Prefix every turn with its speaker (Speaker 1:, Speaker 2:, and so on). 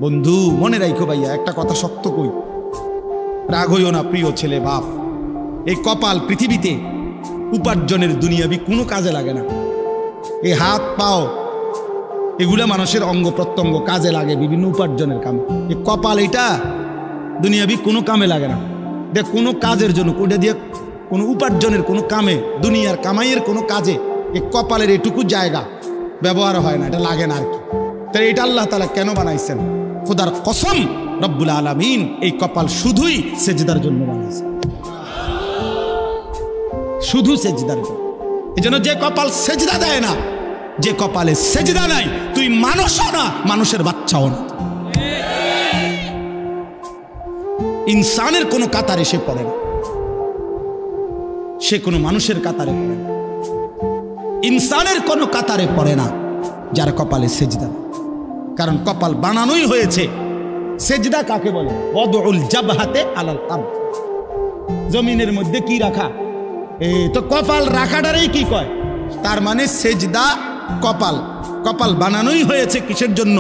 Speaker 1: বন্ধু মনে রাখো ভাইয়া, একটা কথা শক্ত কই, রাগ হইও না প্রিয় ছেলে বাপ। এই কপাল পৃথিবীতে উপার্জনের দুনিয়াবি কোনো কাজে লাগে না। এই হাত পাও এগুলা মানুষের অঙ্গ প্রত্যঙ্গ কাজে লাগে বিভিন্ন উপার্জনের কামে। এই কপাল এটা দুনিয়াবি কোনো কামে লাগে না, দেখ কোনো কাজের জন্য, ওটা দিয়ে কোনো উপার্জনের কোনো কামে, দুনিয়ার কামাইয়ের কোনো কাজে এই কপালের এটুকু জায়গা ব্যবহার হয় না, এটা লাগে না আর কি। তাই এটা আল্লাহ তাআলা কেন বানাইছেন? খোদার কসম রব্বুল আলামিন এই কপাল শুধুই সেজদার জন্য বানাইছেন, শুধু সেজদার জন্য। এই জন্য যে কপাল সেজদা দেয় না, যে কপালে সেজদা নাই, তুই মানুষও না, মানুষের বাচ্চাও না, ইনসানের কোনো কাতারে সে পড়ে না, সে কোনো মানুষের কাতারে পড়ে না, ইনসানের কোনো কাতারে পড়ে না যার কপালে সেজদা। কারণ কপাল বানানোই হয়েছে, সেজদা কাকে বলে? ওয়াদউল জাবহাতে আলাল আরদ, জমিনের মধ্যে কি রাখা, এই তো কপাল রাখাটারেই কি কয়, তার মানে সেজদা কপাল। কপাল বানানোই হয়েছে কিসের জন্য?